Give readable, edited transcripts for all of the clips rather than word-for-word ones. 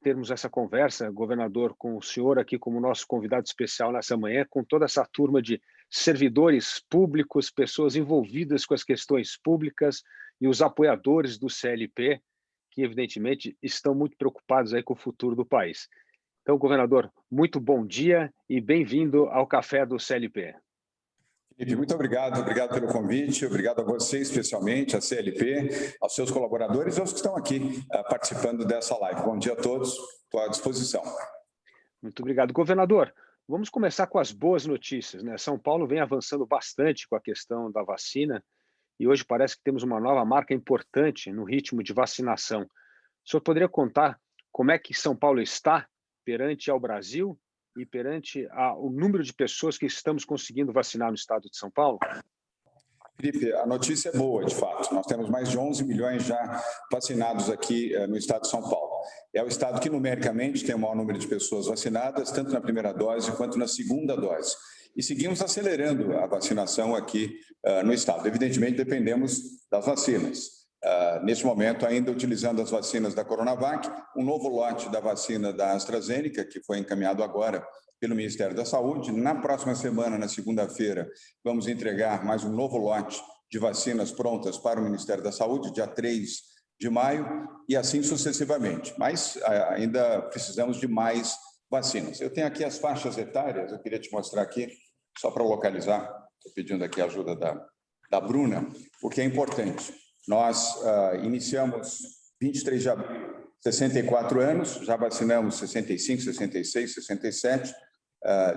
termos essa conversa, governador, com o senhor aqui como nosso convidado especial nessa manhã, com toda essa turma de servidores públicos, pessoas envolvidas com as questões públicas e os apoiadores do CLP, que evidentemente estão muito preocupados aí com o futuro do país. Então, governador, muito bom dia e bem-vindo ao Café do CLP. Felipe, muito obrigado pelo convite, obrigado a você especialmente, a CLP, aos seus colaboradores e aos que estão aqui participando dessa live. Bom dia a todos, estou à disposição. Muito obrigado. Governador, vamos começar com as boas notícias, né? São Paulo vem avançando bastante com a questão da vacina e hoje parece que temos uma nova marca importante no ritmo de vacinação. O senhor poderia contar como é que São Paulo está perante ao Brasil e perante o número de pessoas que estamos conseguindo vacinar no estado de São Paulo? Felipe, a notícia é boa, de fato. Nós temos mais de 11 milhões já vacinados aqui no estado de São Paulo. É o estado que, numericamente, tem o maior número de pessoas vacinadas, tanto na primeira dose quanto na segunda dose. E seguimos acelerando a vacinação aqui no estado. Evidentemente, dependemos das vacinas. Neste momento, ainda utilizando as vacinas da Coronavac, um novo lote da vacina da AstraZeneca, que foi encaminhado agora pelo Ministério da Saúde. Na próxima semana, na segunda-feira, vamos entregar mais um novo lote de vacinas prontas para o Ministério da Saúde, dia 3 de maio, e assim sucessivamente. Mas ainda precisamos de mais vacinas. Eu tenho aqui as faixas etárias, eu queria te mostrar aqui, só para localizar, estou pedindo aqui a ajuda da Bruna, porque é importante. Nós iniciamos 23 de abril, 64 anos, já vacinamos 65, 66, 67.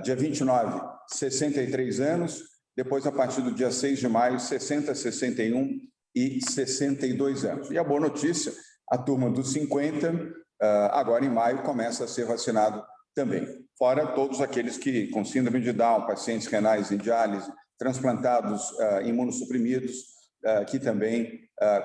Dia 29, 63 anos. Depois, a partir do dia 6 de maio, 60, 61 e 62 anos. E a boa notícia, a turma dos 50, agora em maio, começa a ser vacinado também. Fora todos aqueles que com síndrome de Down, pacientes renais em diálise, transplantados imunossuprimidos, que também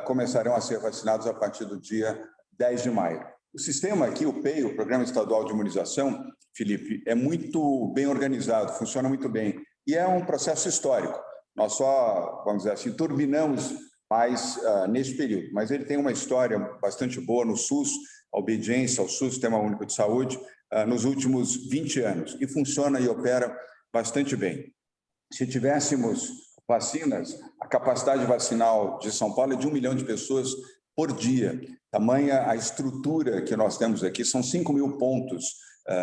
começarão a ser vacinados a partir do dia 10 de maio. O sistema aqui, o PEI, o Programa Estadual de Imunização, Felipe, é muito bem organizado, funciona muito bem. E é um processo histórico. Nós só, vamos dizer assim, turbinamos mais neste período. Mas ele tem uma história bastante boa no SUS, a obediência ao SUS, Sistema Único de Saúde, nos últimos 20 anos. E funciona e opera bastante bem. Se tivéssemos vacinas, a capacidade vacinal de São Paulo é de 1 milhão de pessoas por dia. Tamanha a estrutura que nós temos aqui, são 5 mil pontos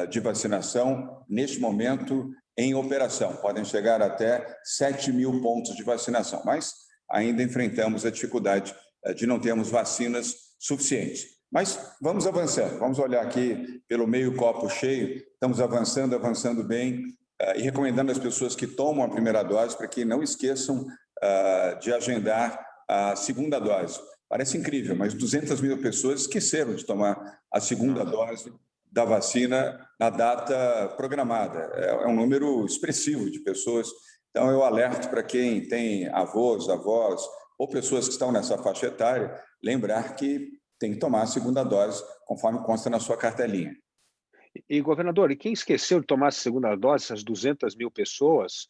de vacinação neste momento em operação. Podem chegar até 7 mil pontos de vacinação, mas ainda enfrentamos a dificuldade de não termos vacinas suficientes. Mas vamos avançando, vamos olhar aqui pelo meio copo cheio, estamos avançando bem, e recomendando às pessoas que tomam a primeira dose para que não esqueçam de agendar a segunda dose. Parece incrível, mas 200 mil pessoas esqueceram de tomar a segunda dose da vacina na data programada. É um número expressivo de pessoas. Então, eu alerto para quem tem avós ou pessoas que estão nessa faixa etária, lembrar que tem que tomar a segunda dose, conforme consta na sua cartelinha. E, governador, e quem esqueceu de tomar a segunda dose, essas 200 mil pessoas,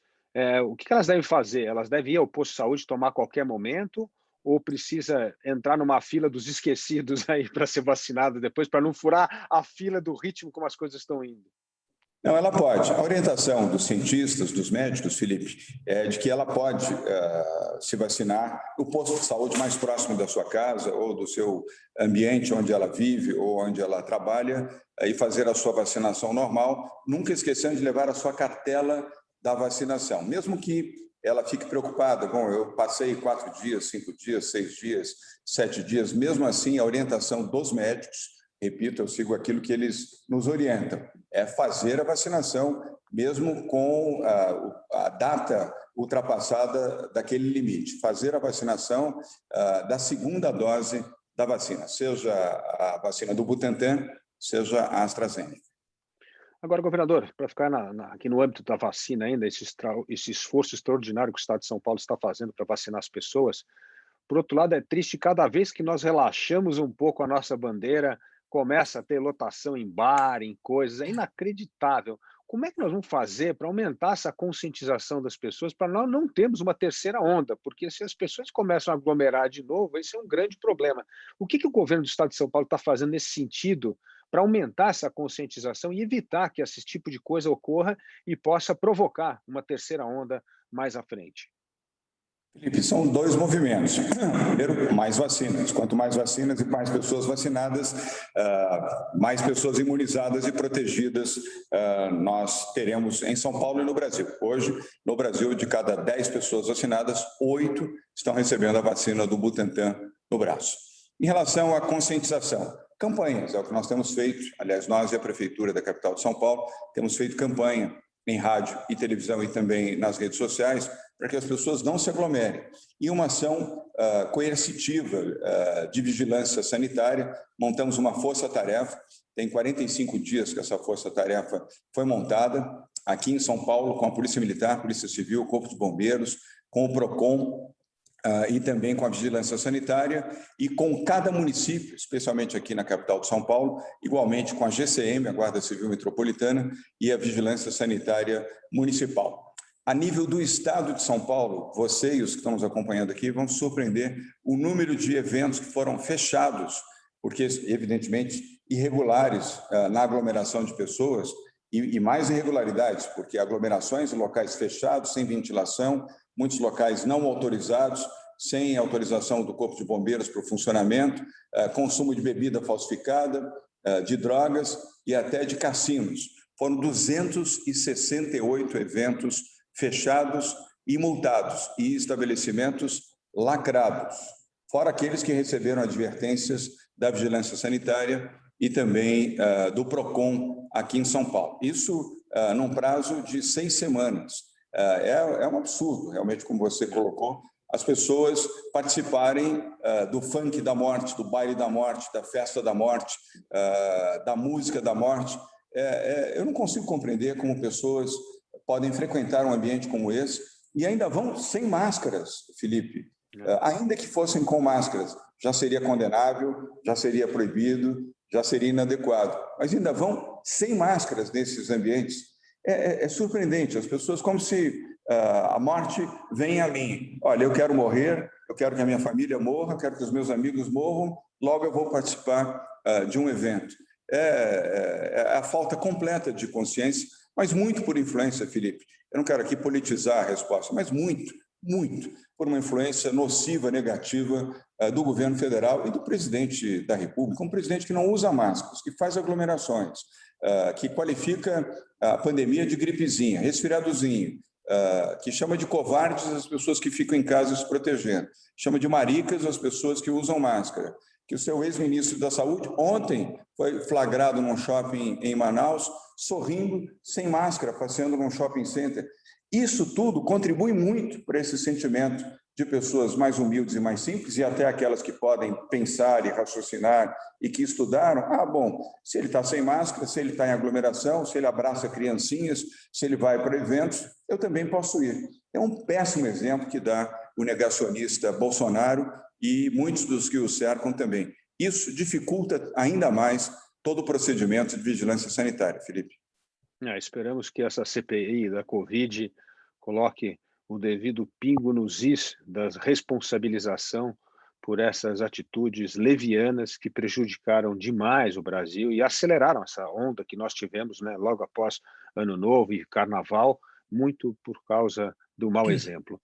o que elas devem fazer? Elas devem ir ao posto de saúde tomar a qualquer momento ou precisa entrar numa fila dos esquecidos aí para ser vacinado depois, para não furar a fila do ritmo como as coisas estão indo? Não, ela pode. A orientação dos cientistas, dos médicos, Felipe, é de que ela pode se vacinar no posto de saúde mais próximo da sua casa ou do seu ambiente onde ela vive ou onde ela trabalha e fazer a sua vacinação normal, nunca esquecendo de levar a sua cartela da vacinação. Mesmo que ela fique preocupada, bom, eu passei 4 dias, 5 dias, 6 dias, 7 dias, mesmo assim a orientação dos médicos, repito, eu sigo aquilo que eles nos orientam, é fazer a vacinação, mesmo com a data ultrapassada daquele limite. Fazer a vacinação da segunda dose da vacina, seja a vacina do Butantan, seja a AstraZeneca. Agora, governador, para ficar aqui no âmbito da vacina ainda, esse esforço extraordinário que o Estado de São Paulo está fazendo para vacinar as pessoas, por outro lado, é triste cada vez que nós relaxamos um pouco a nossa bandeira, começa a ter lotação em bar, em coisas, é inacreditável. Como é que nós vamos fazer para aumentar essa conscientização das pessoas para nós não termos uma terceira onda? Porque se as pessoas começam a aglomerar de novo, esse é um grande problema. O que o governo do Estado de São Paulo está fazendo nesse sentido para aumentar essa conscientização e evitar que esse tipo de coisa ocorra e possa provocar uma terceira onda mais à frente? Felipe, são dois movimentos. Primeiro, mais vacinas. Quanto mais vacinas e mais pessoas vacinadas, mais pessoas imunizadas e protegidas nós teremos em São Paulo e no Brasil. Hoje, no Brasil, de cada 10 pessoas vacinadas, 8 estão recebendo a vacina do Butantan no braço. Em relação à conscientização, campanhas, é o que nós temos feito. Aliás, nós e a Prefeitura da capital de São Paulo temos feito campanha em rádio e televisão e também nas redes sociais, para que as pessoas não se aglomerem. E uma ação coercitiva de vigilância sanitária, montamos uma força-tarefa, tem 45 dias que essa força-tarefa foi montada, aqui em São Paulo, com a Polícia Militar, Polícia Civil, Corpo de Bombeiros, com o PROCON, e também com a vigilância sanitária e com cada município, especialmente aqui na capital de São Paulo, igualmente com a GCM, a Guarda Civil Metropolitana, e a vigilância sanitária municipal. A nível do estado de São Paulo, você e os que estão nos acompanhando aqui vão se surpreender o número de eventos que foram fechados, porque, evidentemente, irregulares na aglomeração de pessoas e mais irregularidades, porque aglomerações em locais fechados, sem ventilação, muitos locais não autorizados, sem autorização do Corpo de Bombeiros para o funcionamento, consumo de bebida falsificada, de drogas e até de cassinos. Foram 268 eventos fechados e multados e estabelecimentos lacrados, fora aqueles que receberam advertências da Vigilância Sanitária e também do PROCON aqui em São Paulo. Isso num prazo de 6 semanas. É um absurdo, realmente, como você colocou, as pessoas participarem do funk da morte, do baile da morte, da festa da morte, da música da morte. Eu não consigo compreender como pessoas podem frequentar um ambiente como esse e ainda vão sem máscaras, Felipe. Ainda que fossem com máscaras, já seria condenável, já seria proibido, já seria inadequado. Mas ainda vão sem máscaras nesses ambientes. É surpreendente, as pessoas como se a morte vem a mim. Olha, eu quero morrer, eu quero que a minha família morra, eu quero que os meus amigos morram, logo eu vou participar de um evento. É a falta completa de consciência, mas muito por influência, Felipe. Eu não quero aqui politizar a resposta, mas muito por uma influência nociva, negativa do governo federal e do presidente da República, um presidente que não usa máscaras, que faz aglomerações, que qualifica a pandemia de gripezinha, resfriadozinho, que chama de covardes as pessoas que ficam em casa se protegendo, chama de maricas as pessoas que usam máscara, que o seu ex-ministro da Saúde ontem foi flagrado num shopping em Manaus, sorrindo, sem máscara, passeando num shopping center. Isso tudo contribui muito para esse sentimento de pessoas mais humildes e mais simples, e até aquelas que podem pensar e raciocinar e que estudaram. Bom, se ele está sem máscara, se ele está em aglomeração, se ele abraça criancinhas, se ele vai para eventos, eu também posso ir. É um péssimo exemplo que dá o negacionista Bolsonaro e muitos dos que o cercam também. Isso dificulta ainda mais todo o procedimento de vigilância sanitária, Felipe. Esperamos que essa CPI da Covid coloque o devido pingo nos is da responsabilização por essas atitudes levianas que prejudicaram demais o Brasil e aceleraram essa onda que nós tivemos, né, logo após Ano Novo e Carnaval, muito por causa do mau exemplo.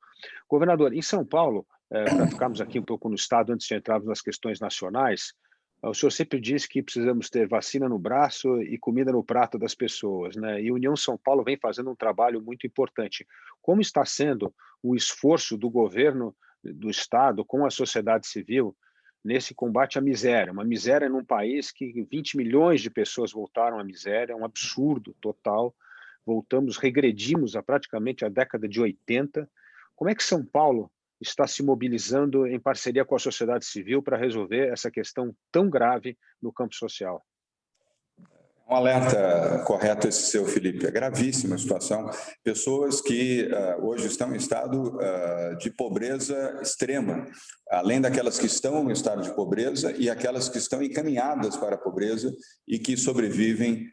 Governador, em São Paulo, para ficarmos aqui um pouco no estado, antes de entrarmos nas questões nacionais, o senhor sempre diz que precisamos ter vacina no braço e comida no prato das pessoas, né? E a União São Paulo vem fazendo um trabalho muito importante. Como está sendo o esforço do governo do estado com a sociedade civil nesse combate à miséria? Uma miséria num país que 20 milhões de pessoas voltaram à miséria, é um absurdo total. Regredimos praticamente a década de 80. Como é que São Paulo está se mobilizando em parceria com a sociedade civil para resolver essa questão tão grave no campo social? Um alerta correto esse seu, Felipe. É gravíssima a situação. Pessoas que hoje estão em estado de pobreza extrema, além daquelas que estão em estado de pobreza e aquelas que estão encaminhadas para a pobreza e que sobrevivem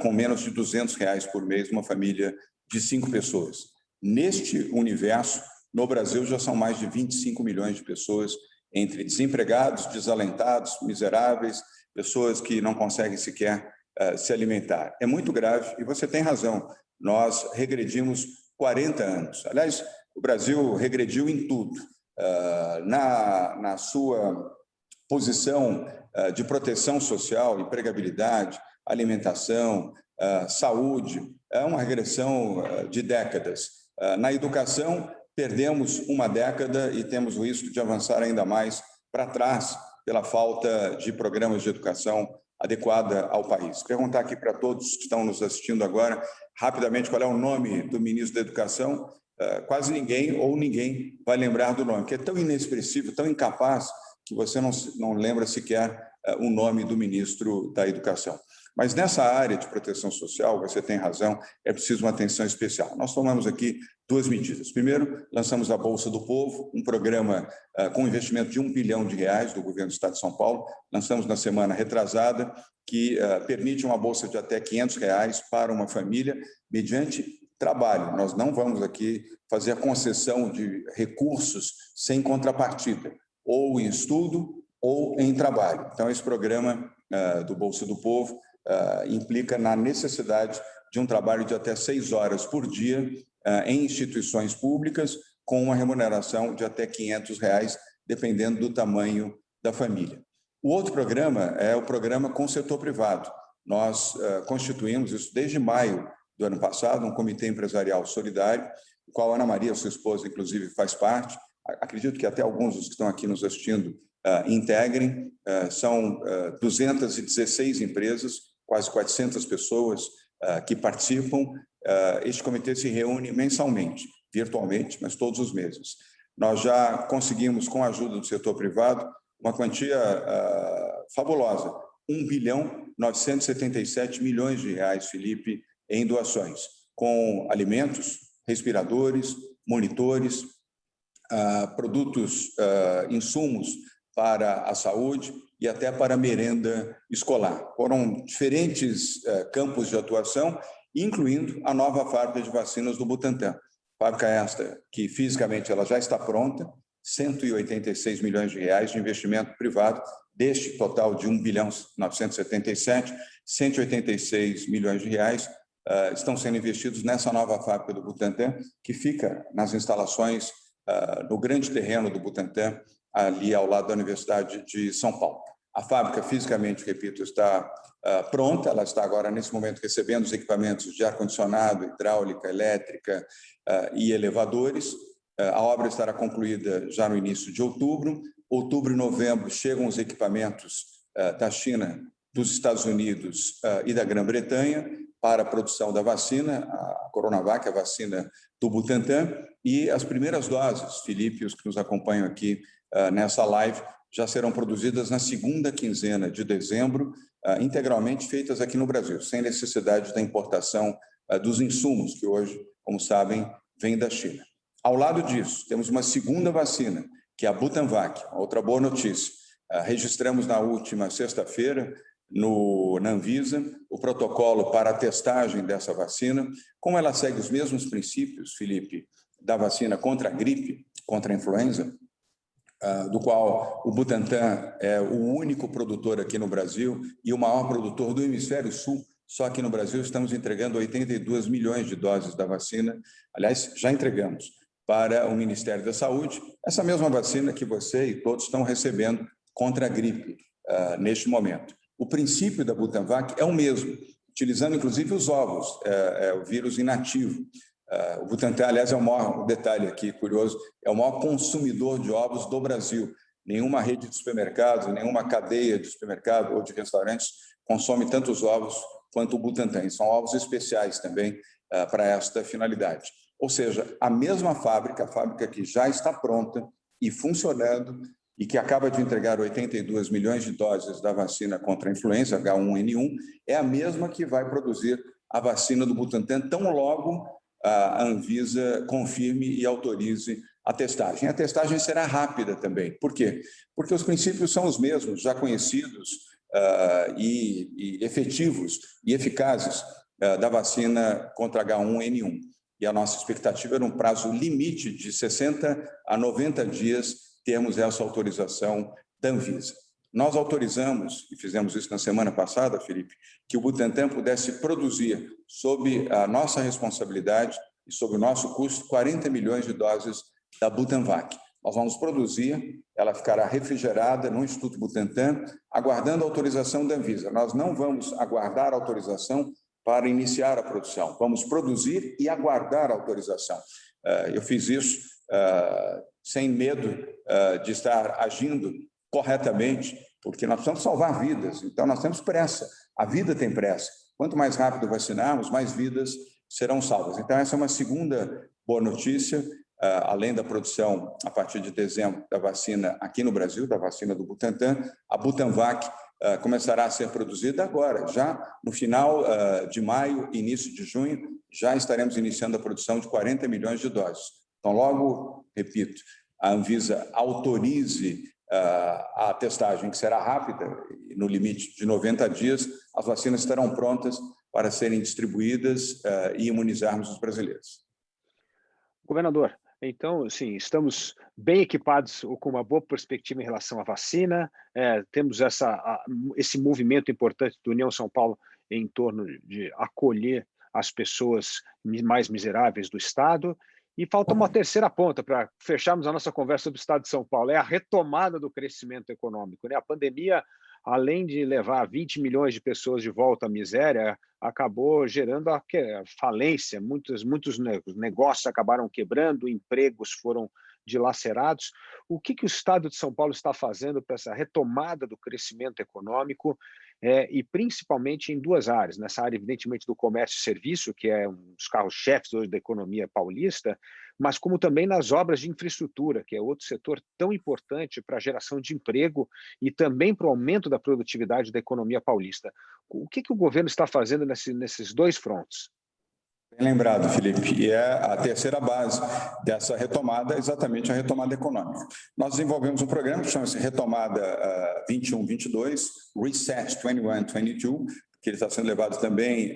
com menos de R$200 por mês, uma família de 5 pessoas. Neste universo, no Brasil, já são mais de 25 milhões de pessoas entre desempregados, desalentados, miseráveis, pessoas que não conseguem sequer se alimentar. É muito grave e você tem razão, nós regredimos 40 anos. Aliás, o Brasil regrediu em tudo. Na sua posição de proteção social, empregabilidade, alimentação, saúde, é uma regressão de décadas. Na educação, perdemos uma década e temos o risco de avançar ainda mais para trás pela falta de programas de educação adequada ao país. Perguntar aqui para todos que estão nos assistindo agora, rapidamente, qual é o nome do ministro da Educação? Quase ninguém ou ninguém vai lembrar do nome, que é tão inexpressivo, tão incapaz, que você não lembra sequer o nome do ministro da Educação. Mas nessa área de proteção social, você tem razão, é preciso uma atenção especial. Nós tomamos aqui duas medidas. Primeiro, lançamos a Bolsa do Povo, um programa com investimento de R$1 bilhão do governo do Estado de São Paulo. Lançamos na semana retrasada, que permite uma bolsa de até R$500 para uma família, mediante trabalho. Nós não vamos aqui fazer a concessão de recursos sem contrapartida, ou em estudo ou em trabalho. Então, esse programa do Bolsa do Povo implica na necessidade de um trabalho de até 6 horas por dia em instituições públicas, com uma remuneração de até R$500, dependendo do tamanho da família. O outro programa é o programa com o setor privado. Nós constituímos isso desde maio do ano passado, um comitê empresarial solidário, do qual a Ana Maria, sua esposa, inclusive, faz parte. Acredito que até alguns dos que estão aqui nos assistindo integrem. São 216 empresas, quase 400 pessoas que participam. Este comitê se reúne mensalmente, virtualmente, mas todos os meses. Nós já conseguimos, com a ajuda do setor privado, uma quantia fabulosa, R$1,977 bilhão, Felipe, em doações, com alimentos, respiradores, monitores, produtos, insumos para a saúde e até para a merenda escolar. Foram diferentes campos de atuação, incluindo a nova fábrica de vacinas do Butantan. Fábrica esta que fisicamente ela já está pronta, R$186 milhões de investimento privado, deste total de R$1,977 bilhão, R$186 milhões estão sendo investidos nessa nova fábrica do Butantan, que fica nas instalações, no grande terreno do Butantan, ali ao lado da Universidade de São Paulo. A fábrica, fisicamente, repito, está pronta, ela está agora, nesse momento, recebendo os equipamentos de ar-condicionado, hidráulica, elétrica e elevadores. A obra estará concluída já no início de outubro. Outubro e novembro chegam os equipamentos da China, dos Estados Unidos e da Grã-Bretanha para a produção da vacina, a Coronavac, a vacina do Butantan, e as primeiras doses, Felipe, os que nos acompanham aqui nessa live, já serão produzidas na segunda quinzena de dezembro, integralmente feitas aqui no Brasil, sem necessidade da importação dos insumos, que hoje, como sabem, vêm da China. Ao lado disso, temos uma segunda vacina, que é a Butanvac, outra boa notícia. Registramos na última sexta-feira, na Anvisa, o protocolo para a testagem dessa vacina. Como ela segue os mesmos princípios, Felipe, da vacina contra a gripe, contra a influenza, do qual o Butantan é o único produtor aqui no Brasil e o maior produtor do Hemisfério Sul. Só aqui no Brasil estamos entregando 82 milhões de doses da vacina. Aliás, já entregamos para o Ministério da Saúde essa mesma vacina que você e todos estão recebendo contra a gripe neste momento. O princípio da Butanvac é o mesmo, utilizando inclusive os ovos, o vírus inativo. O Butantan, aliás, é o maior, um detalhe aqui curioso, é o maior consumidor de ovos do Brasil. Nenhuma rede de supermercados, nenhuma cadeia de supermercado ou de restaurantes consome tantos ovos quanto o Butantan. E são ovos especiais também para esta finalidade. Ou seja, a mesma fábrica, a fábrica que já está pronta e funcionando e que acaba de entregar 82 milhões de doses da vacina contra a influenza H1N1, é a mesma que vai produzir a vacina do Butantan tão logo a Anvisa confirme e autorize a testagem. A testagem será rápida também. Por quê? Porque os princípios são os mesmos, já conhecidos e efetivos e eficazes da vacina contra H1N1. E a nossa expectativa era um prazo limite de 60 a 90 dias termos essa autorização da Anvisa. nós autorizamos, e fizemos isso na semana passada, Felipe, que o Butantan pudesse produzir, sob a nossa responsabilidade e sob o nosso custo, 40 milhões de doses da Butanvac. Nós vamos produzir, ela ficará refrigerada no Instituto Butantan, aguardando a autorização da Anvisa. Nós não vamos aguardar a autorização para iniciar a produção, vamos produzir e aguardar a autorização. Eu fiz isso sem medo de estar agindo corretamente, porque nós precisamos salvar vidas, então nós temos pressa, a vida tem pressa. Quanto mais rápido vacinarmos, mais vidas serão salvas. Então, essa é uma segunda boa notícia. Além da produção, a partir de dezembro, da vacina aqui no Brasil, da vacina do Butantan, a Butanvac começará a ser produzida agora, já no final de maio, início de junho, já estaremos iniciando a produção de 40 milhões de doses. Então, logo, repito, a Anvisa autorize a testagem, que será rápida, no limite de 90 dias, as vacinas estarão prontas para serem distribuídas e imunizarmos os brasileiros. Governador, então, sim, estamos bem equipados com uma boa perspectiva em relação à vacina, temos esse movimento importante do União São Paulo em torno de acolher as pessoas mais miseráveis do Estado, e falta uma terceira ponta para fecharmos a nossa conversa sobre o Estado de São Paulo, é a retomada do crescimento econômico, né? A pandemia, além de levar 20 milhões de pessoas de volta à miséria, acabou gerando a falência, muitos negócios acabaram quebrando, empregos foram dilacerados. O que o Estado de São Paulo está fazendo para essa retomada do crescimento econômico, e principalmente em duas áreas, nessa área, evidentemente, do comércio e serviço, que é um dos carros-chefes hoje da economia paulista, mas como também nas obras de infraestrutura, que é outro setor tão importante para a geração de emprego e também para o aumento da produtividade da economia paulista. O que o governo está fazendo nesses dois frontes? Bem lembrado, Felipe, e é a terceira base dessa retomada, exatamente a retomada econômica. Nós desenvolvemos um programa que chama-se Retomada 21-22, Reset 21-22, que ele está sendo levado também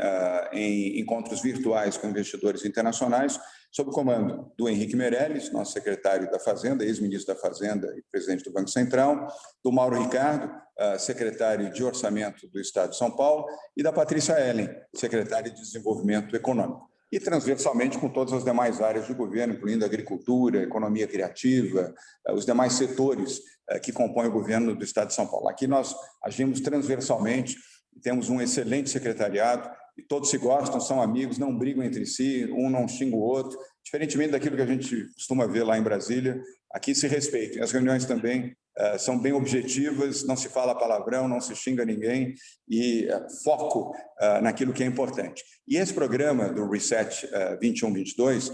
em encontros virtuais com investidores internacionais, sob o comando do Henrique Meirelles, nosso secretário da Fazenda, ex-ministro da Fazenda e presidente do Banco Central, do Mauro Ricardo, secretário de Orçamento do Estado de São Paulo, e da Patrícia Ellen, secretária de Desenvolvimento Econômico. E transversalmente com todas as demais áreas do governo, incluindo agricultura, economia criativa, os demais setores que compõem o governo do Estado de São Paulo. Aqui nós agimos transversalmente, temos um excelente secretariado, e todos se gostam, são amigos, não brigam entre si, um não xinga o outro, diferentemente daquilo que a gente costuma ver lá em Brasília, aqui se respeitam. As reuniões também são bem objetivas, não se fala palavrão, não se xinga ninguém, e foco naquilo que é importante. E esse programa do Reset 21-22,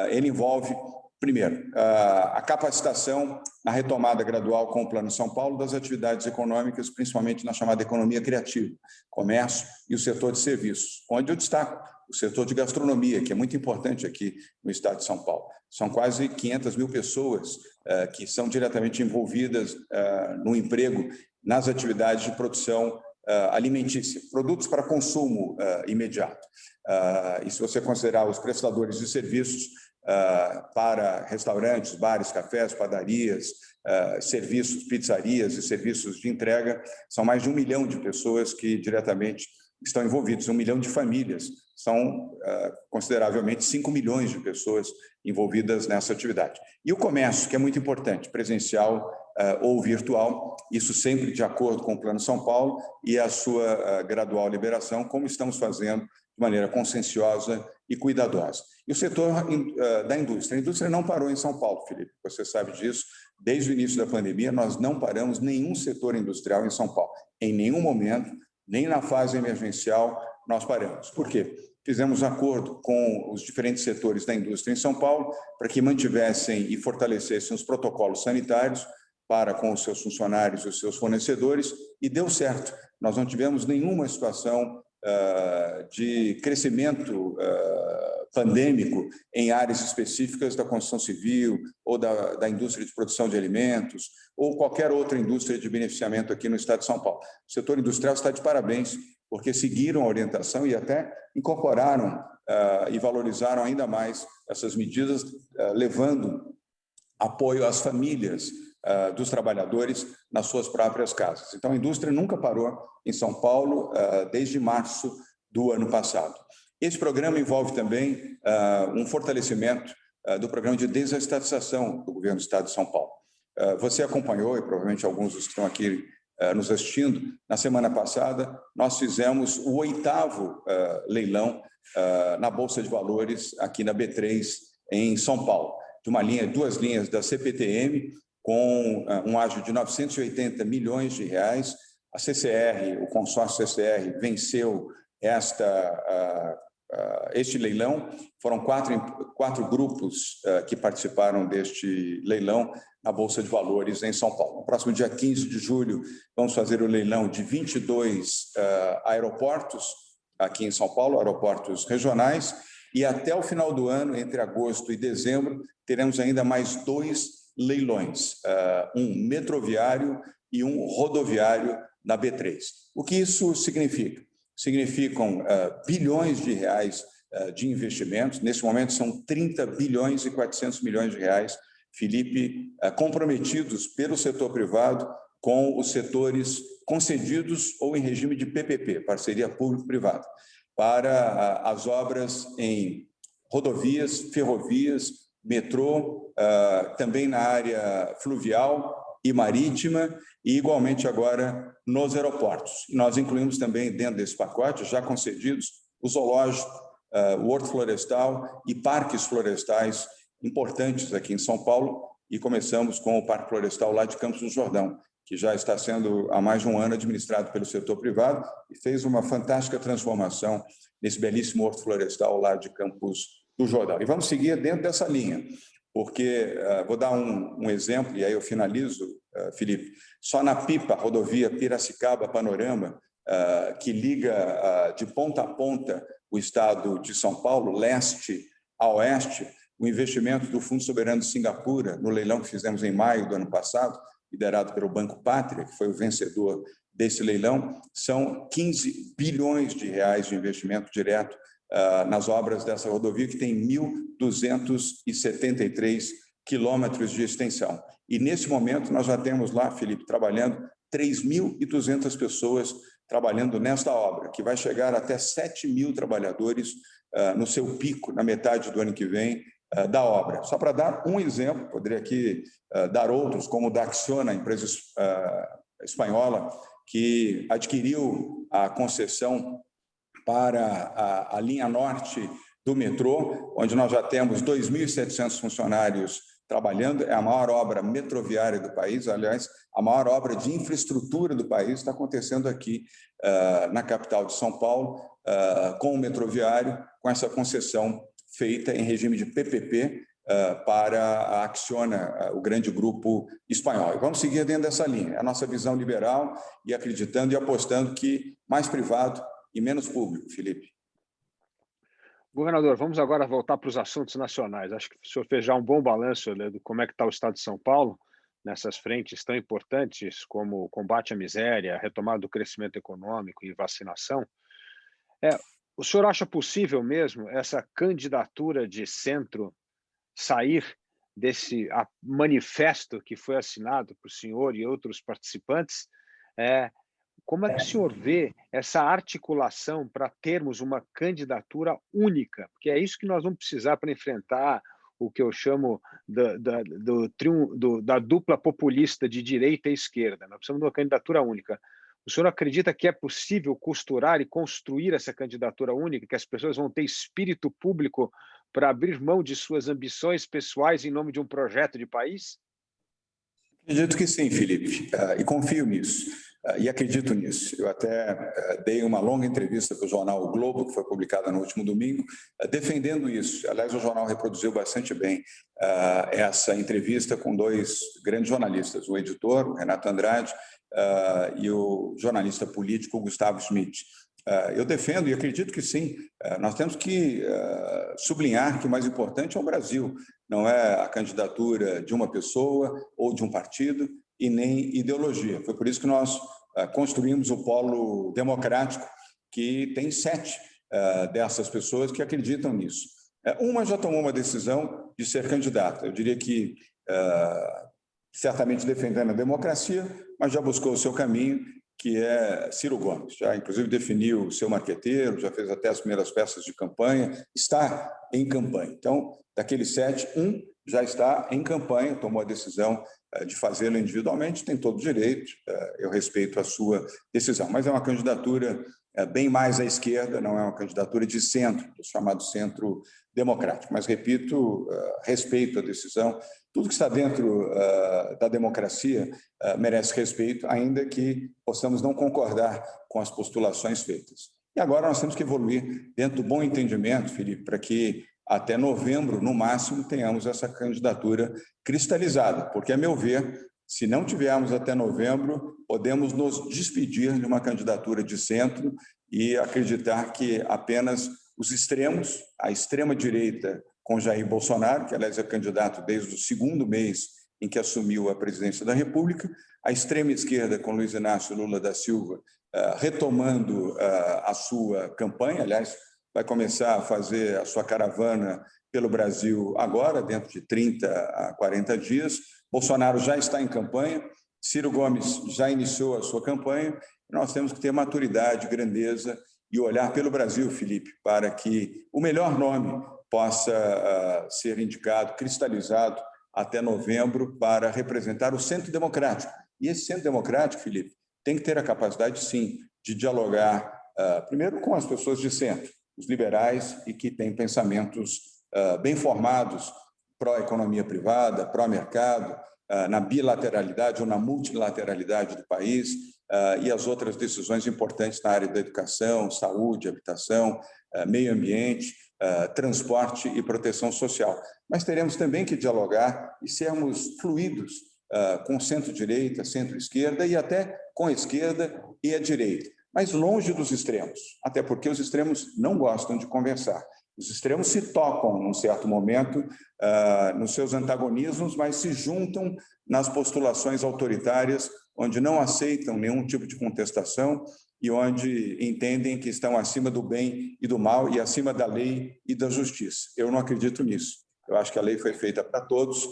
ele envolve, primeiro, a capacitação na retomada gradual com o Plano São Paulo das atividades econômicas, principalmente na chamada economia criativa, comércio e o setor de serviços, onde eu destaco o setor de gastronomia, que é muito importante aqui no Estado de São Paulo. São quase 500 mil pessoas que são diretamente envolvidas no emprego nas atividades de produção alimentícia, produtos para consumo imediato. E se você considerar os prestadores de serviços para restaurantes, bares, cafés, padarias, serviços, pizzarias e serviços de entrega, são mais de 1 milhão de pessoas que diretamente estão envolvidas, 1 milhão de famílias, são consideravelmente 5 milhões de pessoas envolvidas nessa atividade. E o comércio, que é muito importante, presencial ou virtual, isso sempre de acordo com o Plano São Paulo e a sua gradual liberação, como estamos fazendo de maneira conscienciosa e cuidadosa. E o setor da indústria. A indústria não parou em São Paulo, Felipe, você sabe disso. Desde o início da pandemia, nós não paramos nenhum setor industrial em São Paulo. Em nenhum momento, nem na fase emergencial, nós paramos. Por quê? Fizemos acordo com os diferentes setores da indústria em São Paulo para que mantivessem e fortalecessem os protocolos sanitários para com os seus funcionários e os seus fornecedores, e deu certo. Nós não tivemos nenhuma situação de crescimento pandêmico em áreas específicas da construção civil ou da indústria de produção de alimentos ou qualquer outra indústria de beneficiamento aqui no Estado de São Paulo. O setor industrial está de parabéns, porque seguiram a orientação e até incorporaram e valorizaram ainda mais essas medidas, levando apoio às famílias dos trabalhadores nas suas próprias casas. Então, a indústria nunca parou em São Paulo desde março do ano passado. Esse programa envolve também um fortalecimento do programa de desestatização do governo do Estado de São Paulo. Você acompanhou, e provavelmente alguns dos que estão aqui nos assistindo, na semana passada, nós fizemos o 8º leilão na Bolsa de Valores aqui na B3, em São Paulo, de duas linhas da CPTM, com um ágio de 980 milhões de reais. A CCR, o consórcio CCR, venceu este leilão. Foram quatro grupos que participaram deste leilão na Bolsa de Valores em São Paulo. No próximo dia 15 de julho, vamos fazer o leilão de 22 aeroportos aqui em São Paulo, aeroportos regionais, e até o final do ano, entre agosto e dezembro, teremos ainda mais 2 leilões, um metroviário e um rodoviário na B3. O que isso significa? Significam bilhões de reais de investimentos. Nesse momento, são 30 bilhões e 400 milhões de reais, Felipe, comprometidos pelo setor privado com os setores concedidos ou em regime de PPP, parceria público-privada, para as obras em rodovias, ferrovias, metrô, também na área fluvial e marítima, e igualmente agora nos aeroportos. E nós incluímos também dentro desse pacote, já concedidos, o zoológico, o horto florestal e parques florestais importantes aqui em São Paulo, e começamos com o Parque Florestal lá de Campos do Jordão, que já está sendo há mais de um ano administrado pelo setor privado e fez uma fantástica transformação nesse belíssimo horto florestal lá de Campos do Jordão. E vamos seguir dentro dessa linha, porque vou dar um exemplo, e aí eu finalizo, Felipe. Só na Pipa, rodovia Piracicaba-Panorama, que liga de ponta a ponta o estado de São Paulo, leste a oeste, o investimento do Fundo Soberano de Singapura, no leilão que fizemos em maio do ano passado, liderado pelo Banco Pátria, que foi o vencedor desse leilão, são 15 bilhões de reais de investimento direto nas obras dessa rodovia, que tem 1.273 quilômetros de extensão. E, nesse momento, nós já temos lá, Felipe, trabalhando 3.200 pessoas trabalhando nesta obra, que vai chegar até 7.000 trabalhadores no seu pico, na metade do ano que vem, da obra. Só para dar um exemplo, poderia aqui dar outros, como o da Acciona, a empresa espanhola, que adquiriu a concessão para a linha norte do metrô, onde nós já temos 2.700 funcionários trabalhando. É a maior obra metroviária do país, aliás, a maior obra de infraestrutura do país está acontecendo aqui na capital de São Paulo, com o metroviário, com essa concessão feita em regime de PPP para a Acciona, o grande grupo espanhol. E vamos seguir dentro dessa linha. É a nossa visão liberal e acreditando e apostando que mais privado e menos público, Felipe. Governador, vamos agora voltar para os assuntos nacionais. Acho que o senhor fez já um bom balanço, né, de como é que está o estado de São Paulo nessas frentes tão importantes como o combate à miséria, a retomada do crescimento econômico e vacinação. O senhor acha possível mesmo essa candidatura de centro sair desse manifesto que foi assinado por o senhor e outros participantes? Como é que o senhor vê essa articulação para termos uma candidatura única? Porque é isso que nós vamos precisar para enfrentar o que eu chamo da dupla populista de direita e esquerda. Nós precisamos de uma candidatura única. O senhor acredita que é possível costurar e construir essa candidatura única, que as pessoas vão ter espírito público para abrir mão de suas ambições pessoais em nome de um projeto de país? Acredito que sim, Felipe, e confio nisso, e acredito nisso. Eu até dei uma longa entrevista para o jornal O Globo, que foi publicada no último domingo, defendendo isso. Aliás, o jornal reproduziu bastante bem essa entrevista com 2 grandes jornalistas, o editor, o Renato Andrade, e o jornalista político, Gustavo Schmidt. Eu defendo e acredito que sim. Nós temos que sublinhar que o mais importante é o Brasil, não é a candidatura de uma pessoa ou de um partido e nem ideologia. Foi por isso que nós construímos o Polo Democrático, que tem 7 dessas pessoas que acreditam nisso. Uma já tomou uma decisão de ser candidata. Eu diria que certamente defendendo a democracia, mas já buscou o seu caminho, que é Ciro Gomes. Já, inclusive, definiu o seu marqueteiro, já fez até as primeiras peças de campanha, está em campanha. Então, daqueles 7, um já está em campanha, tomou a decisão de fazê-lo individualmente, tem todo o direito, eu respeito a sua decisão, mas é uma candidatura bem mais à esquerda, não é uma candidatura de centro, do chamado centro democrático. Mas, repito, respeito a decisão. Tudo que está dentro da democracia merece respeito, ainda que possamos não concordar com as postulações feitas. E agora nós temos que evoluir dentro do bom entendimento, Felipe, para que até novembro, no máximo, tenhamos essa candidatura cristalizada, porque, a meu ver, se não tivermos até novembro, podemos nos despedir de uma candidatura de centro e acreditar que apenas os extremos, a extrema-direita com Jair Bolsonaro, que, aliás, é candidato desde o segundo mês em que assumiu a presidência da República, a extrema-esquerda com Luiz Inácio Lula da Silva retomando a sua campanha, aliás, vai começar a fazer a sua caravana pelo Brasil agora, dentro de 30 a 40 dias. Bolsonaro já está em campanha, Ciro Gomes já iniciou a sua campanha. Nós temos que ter maturidade, grandeza e olhar pelo Brasil, Felipe, para que o melhor nome possa ser indicado, cristalizado até novembro para representar o centro democrático. E esse centro democrático, Felipe, tem que ter a capacidade, sim, de dialogar, primeiro, com as pessoas de centro, os liberais e que têm pensamentos bem formados pró-economia privada, pró-mercado, na bilateralidade ou na multilateralidade do país e as outras decisões importantes na área da educação, saúde, habitação, meio ambiente, transporte e proteção social. Mas teremos também que dialogar e sermos fluidos com centro-direita, centro-esquerda e até com a esquerda e a direita, mas longe dos extremos, até porque os extremos não gostam de conversar. Os extremos se tocam, num certo momento, nos seus antagonismos, mas se juntam nas postulações autoritárias, onde não aceitam nenhum tipo de contestação e onde entendem que estão acima do bem e do mal e acima da lei e da justiça. Eu não acredito nisso. Eu acho que a lei foi feita para todos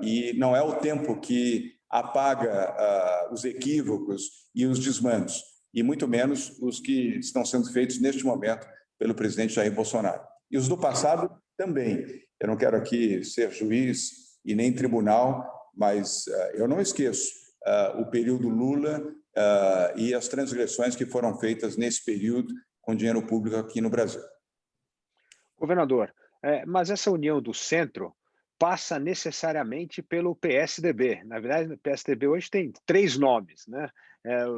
e não é o tempo que apaga os equívocos e os desmandos, e muito menos os que estão sendo feitos neste momento pelo presidente Jair Bolsonaro. E os do passado também. Eu não quero aqui ser juiz e nem tribunal, mas eu não esqueço o período Lula e as transgressões que foram feitas nesse período com dinheiro público aqui no Brasil. Governador, mas essa união do centro passa necessariamente pelo PSDB. Na verdade, o PSDB hoje tem 3 nomes, né?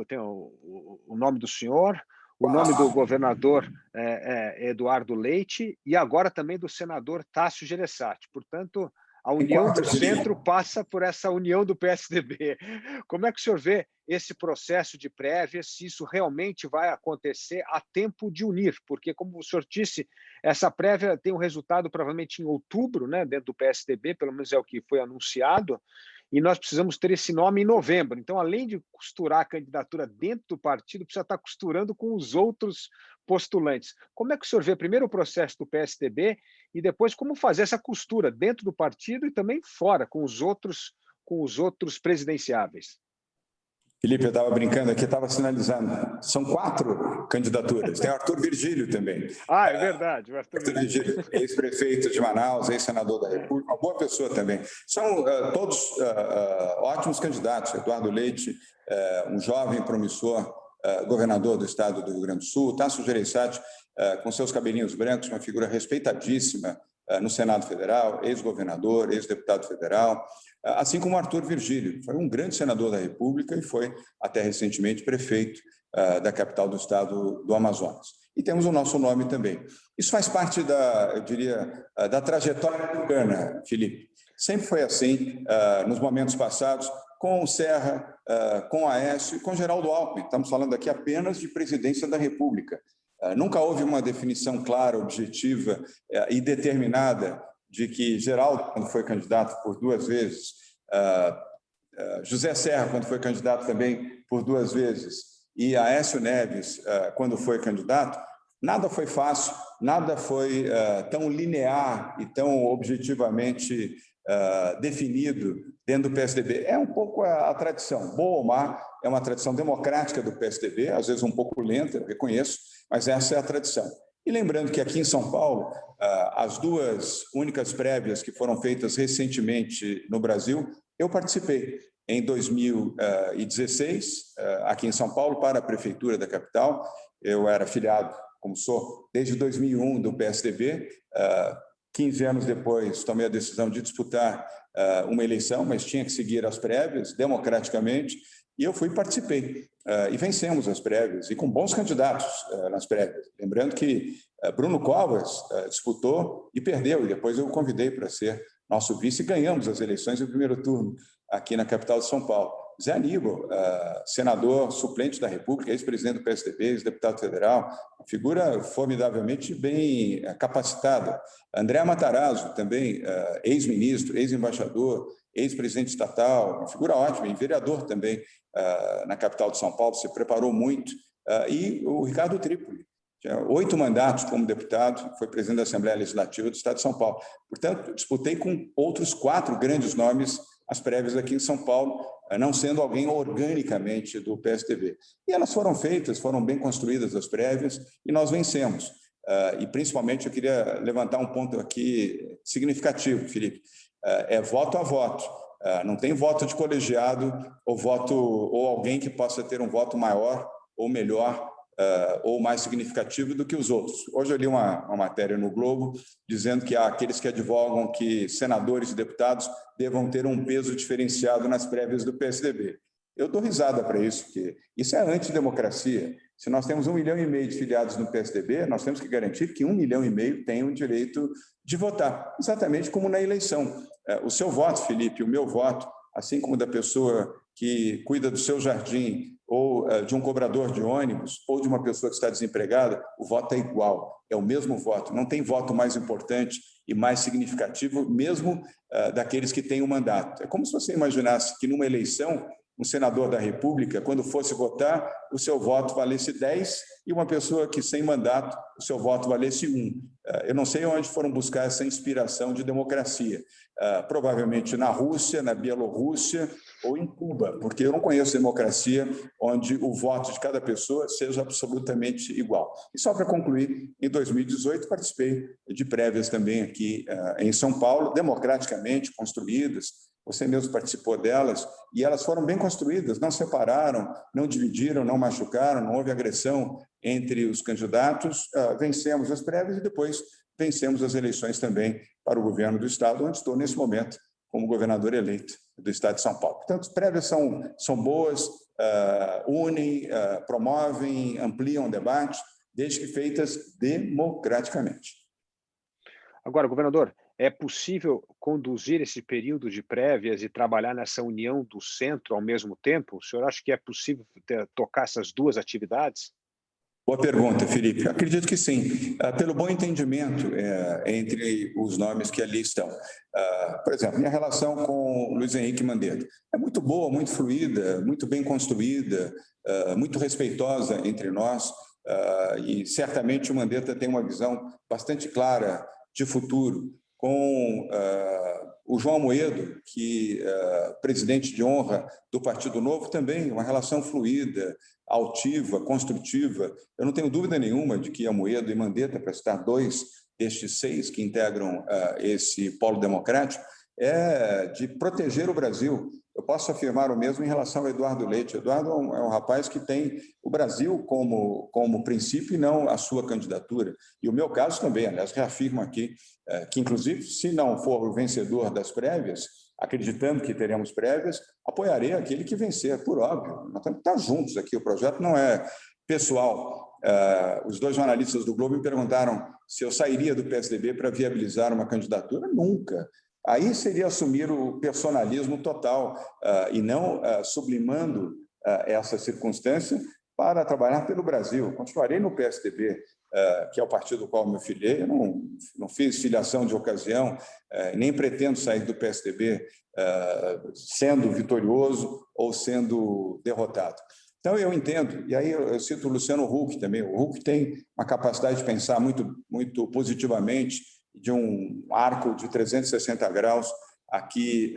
Tem o nome do senhor, o nome do governador Eduardo Leite e agora também do senador Tássio Gereissati. Portanto, a união do centro passa por essa união do PSDB. Como é que o senhor vê esse processo de prévia, se isso realmente vai acontecer a tempo de unir? Porque, como o senhor disse, essa prévia tem um resultado provavelmente em outubro, né, dentro do PSDB, pelo menos é o que foi anunciado, e nós precisamos ter esse nome em novembro. Então, além de costurar a candidatura dentro do partido, precisa estar costurando com os outros postulantes. Como é que o senhor vê primeiro o processo do PSDB e depois como fazer essa costura dentro do partido e também fora, com os outros presidenciáveis? Felipe, eu estava brincando aqui, estava sinalizando. São 4 candidaturas. Tem o Arthur Virgílio também. É verdade. O Arthur Virgílio, ex-prefeito de Manaus, ex-senador da República, uma boa pessoa também. São todos ótimos candidatos. Eduardo Leite, um jovem promissor, governador do estado do Rio Grande do Sul. Tássio Gereissati, com seus cabelinhos brancos, uma figura respeitadíssima no Senado Federal, ex-governador, ex-deputado federal, assim como Arthur Virgílio, foi um grande senador da República e foi, até recentemente, prefeito da capital do estado do Amazonas. E temos o nosso nome também. Isso faz parte eu diria, da trajetória urbana, Felipe. Sempre foi assim, nos momentos passados, com o Serra, com Aécio e com Geraldo Alckmin. Estamos falando aqui apenas de presidência da República. Nunca houve uma definição clara, objetiva e determinada de que Geraldo, quando foi candidato por 2 vezes, José Serra, quando foi candidato também por 2 vezes, e Aécio Neves, quando foi candidato, nada foi fácil, nada foi tão linear e tão objetivamente definido dentro do PSDB. É um pouco a tradição, boa ou má, é uma tradição democrática do PSDB, às vezes um pouco lenta, eu reconheço, mas essa é a tradição. E lembrando que aqui em São Paulo, as duas únicas prévias que foram feitas recentemente no Brasil, eu participei em 2016, aqui em São Paulo, para a Prefeitura da capital. Eu era filiado, como sou, desde 2001 do PSDB. 15 anos depois, tomei a decisão de disputar uma eleição, mas tinha que seguir as prévias, democraticamente, e eu fui e participei. E vencemos as prévias, e com bons candidatos nas prévias. Lembrando que Bruno Covas disputou e perdeu, e depois eu o convidei para ser nosso vice, e ganhamos as eleições no primeiro turno, aqui na capital de São Paulo. Zé Aníbal, senador suplente da República, ex-presidente do PSDB, ex-deputado federal, uma figura formidavelmente bem capacitada. André Matarazzo, também ex-ministro, ex-embaixador, ex-presidente estatal, uma figura ótima, e vereador também na capital de São Paulo, se preparou muito. E o Ricardo Trípoli, tinha 8 mandatos como deputado, foi presidente da Assembleia Legislativa do Estado de São Paulo. Portanto, disputei com outros 4 grandes nomes as prévias aqui em São Paulo, não sendo alguém organicamente do PSDB. E elas foram feitas, foram bem construídas as prévias, e nós vencemos. E, principalmente, eu queria levantar um ponto aqui significativo, Felipe. É voto a voto. Não tem voto de colegiado ou alguém que possa ter um voto maior ou melhor ou mais significativo do que os outros. Hoje eu li uma matéria no Globo dizendo que há aqueles que advogam que senadores e deputados devam ter um peso diferenciado nas prévias do PSDB. Eu dou risada para isso, porque isso é antidemocracia. Se nós temos 1,5 milhão de filiados no PSDB, nós temos que garantir que 1,5 milhão tenham o direito de votar, exatamente como na eleição. O seu voto, Felipe, o meu voto, assim como da pessoa que cuida do seu jardim, ou de um cobrador de ônibus, ou de uma pessoa que está desempregada, o voto é igual, é o mesmo voto. Não tem voto mais importante e mais significativo, mesmo daqueles que têm o mandato. É como se você imaginasse que numa eleição, um senador da República, quando fosse votar, o seu voto valesse 10 e uma pessoa que sem mandato, o seu voto valesse 1. Eu não sei onde foram buscar essa inspiração de democracia. Provavelmente na Rússia, na Bielorrússia ou em Cuba, porque eu não conheço democracia onde o voto de cada pessoa seja absolutamente igual. E só para concluir, em 2018 participei de prévias também aqui em São Paulo, democraticamente construídas. Você mesmo participou delas, e elas foram bem construídas, não separaram, não dividiram, não machucaram, não houve agressão entre os candidatos. Vencemos as prévias e depois vencemos as eleições também para o governo do Estado, onde estou nesse momento como governador eleito do Estado de São Paulo. Portanto, as prévias são boas, unem, promovem, ampliam o debate, desde que feitas democraticamente. Agora, governador, é possível conduzir esse período de prévias e trabalhar nessa união do centro ao mesmo tempo? O senhor acha que é possível tocar essas duas atividades? Boa pergunta, Felipe. Acredito que sim, pelo bom entendimento entre os nomes que ali estão. Por exemplo, minha relação com o Luiz Henrique Mandetta é muito boa, muito fluida, muito bem construída, muito respeitosa entre nós, e certamente o Mandetta tem uma visão bastante clara de futuro, com o João Amoedo, que presidente de honra do Partido Novo, também uma relação fluida, altiva, construtiva. Eu não tenho dúvida nenhuma de que Amoedo e Mandetta, para citar 2 destes 6 que integram esse polo democrático, é de proteger o Brasil. Eu posso afirmar o mesmo em relação ao Eduardo Leite. Eduardo é um rapaz que tem o Brasil como princípio e não a sua candidatura. E o meu caso também, aliás, reafirmo aqui que, inclusive, se não for o vencedor das prévias, acreditando que teremos prévias, apoiarei aquele que vencer, por óbvio. Nós temos que estar juntos aqui, o projeto não é pessoal. Os 2 jornalistas do Globo me perguntaram se eu sairia do PSDB para viabilizar uma candidatura. Nunca. Aí seria assumir o personalismo total e não sublimando essa circunstância para trabalhar pelo Brasil. Continuarei no PSDB, que é o partido do qual me filiei. Eu não fiz filiação de ocasião, nem pretendo sair do PSDB sendo vitorioso ou sendo derrotado. Então, eu entendo, e aí eu cito o Luciano Huck também. O Huck tem uma capacidade de pensar muito, muito positivamente, de um arco de 360 graus aqui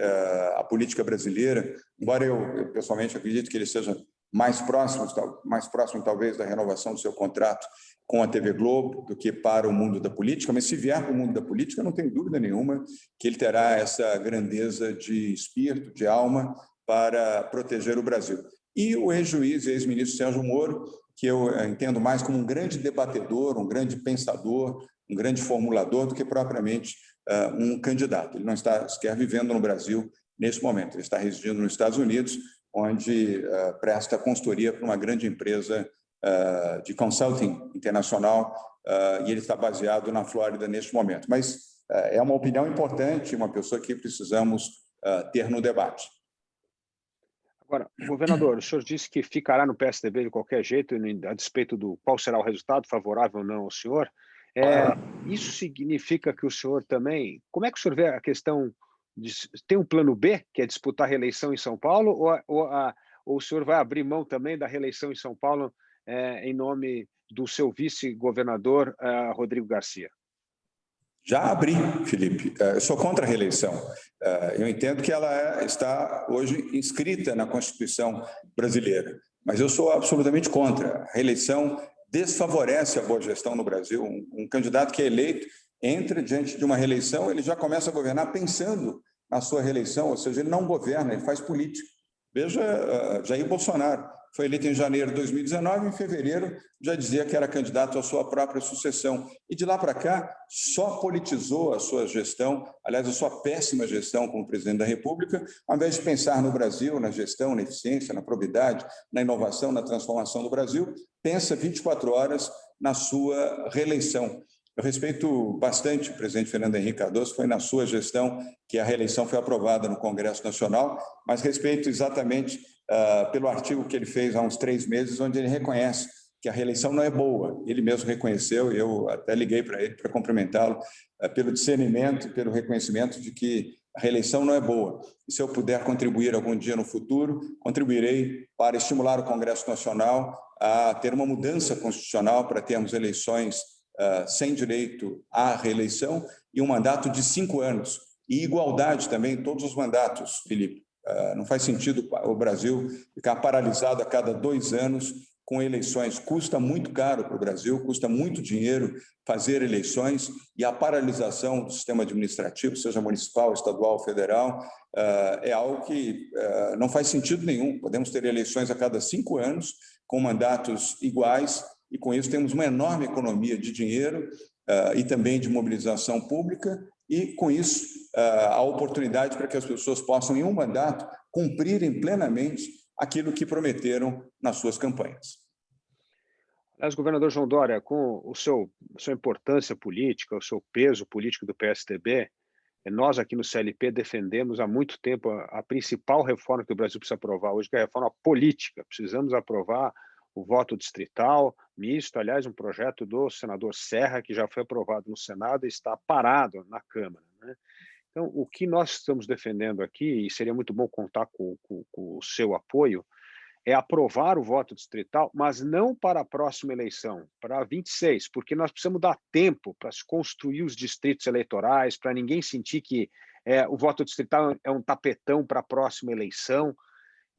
a política brasileira, embora eu pessoalmente acredito que ele seja mais próximo talvez da renovação do seu contrato com a TV Globo do que para o mundo da política, mas se vier para o mundo da política, não tenho dúvida nenhuma que ele terá essa grandeza de espírito, de alma, para proteger o Brasil. E o ex-juiz e ex-ministro Sérgio Moro, que eu entendo mais como um grande debatedor, um grande pensador, um grande formulador, do que propriamente um candidato. Ele não está sequer vivendo no Brasil nesse momento, ele está residindo nos Estados Unidos, onde presta consultoria para uma grande empresa de consulting internacional, e ele está baseado na Flórida neste momento. Mas é uma opinião importante, uma pessoa que precisamos ter no debate. Agora, governador, o senhor disse que ficará no PSDB de qualquer jeito, a despeito do qual será o resultado, favorável ou não ao senhor. Isso significa que o senhor também... Como é que o senhor vê a questão de... Tem um plano B, que é disputar a reeleição em São Paulo, ou o senhor vai abrir mão também da reeleição em São Paulo em nome do seu vice-governador, Rodrigo Garcia? Já abri, Felipe. Eu sou contra a reeleição. Eu entendo que ela está hoje inscrita na Constituição brasileira, mas eu sou absolutamente contra. A reeleição desfavorece a boa gestão no Brasil. Um candidato que é eleito entra diante de uma reeleição, ele já começa a governar pensando na sua reeleição, ou seja, ele não governa, ele faz política. Veja Jair Bolsonaro. Foi eleito em janeiro de 2019, em fevereiro já dizia que era candidato à sua própria sucessão. E de lá para cá, só politizou a sua gestão, aliás, a sua péssima gestão como presidente da República, ao invés de pensar no Brasil, na gestão, na eficiência, na probidade, na inovação, na transformação do Brasil, pensa 24 horas na sua reeleição. Eu respeito bastante o presidente Fernando Henrique Cardoso, foi na sua gestão que a reeleição foi aprovada no Congresso Nacional, mas respeito exatamente pelo artigo que ele fez há uns 3 meses, onde ele reconhece que a reeleição não é boa. Ele mesmo reconheceu, e eu até liguei para ele para cumprimentá-lo pelo discernimento, pelo reconhecimento de que a reeleição não é boa. E se eu puder contribuir algum dia no futuro, contribuirei para estimular o Congresso Nacional a ter uma mudança constitucional para termos eleições sem direito à reeleição e um mandato de 5 anos. E igualdade também em todos os mandatos, Felipe. Não faz sentido o Brasil ficar paralisado a cada 2 anos com eleições. Custa muito caro para o Brasil, custa muito dinheiro fazer eleições, e a paralisação do sistema administrativo, seja municipal, estadual, federal, é algo que não faz sentido nenhum. Podemos ter eleições a cada 5 anos, com mandatos iguais, e com isso temos uma enorme economia de dinheiro e também de mobilização pública, e com isso a oportunidade para que as pessoas possam, em um mandato, cumprirem plenamente aquilo que prometeram nas suas campanhas. Aliás, governador João Dória, com a sua importância política, o seu peso político do PSDB, nós aqui no CLP defendemos há muito tempo a principal reforma que o Brasil precisa aprovar hoje, que é a reforma política. Precisamos aprovar o voto distrital, misto, aliás, um projeto do senador Serra, que já foi aprovado no Senado e está parado na Câmara, né? Então, o que nós estamos defendendo aqui, e seria muito bom contar com o seu apoio, é aprovar o voto distrital, mas não para a próxima eleição, para 26, porque nós precisamos dar tempo para se construir os distritos eleitorais, para ninguém sentir que o voto distrital é um tapetão para a próxima eleição.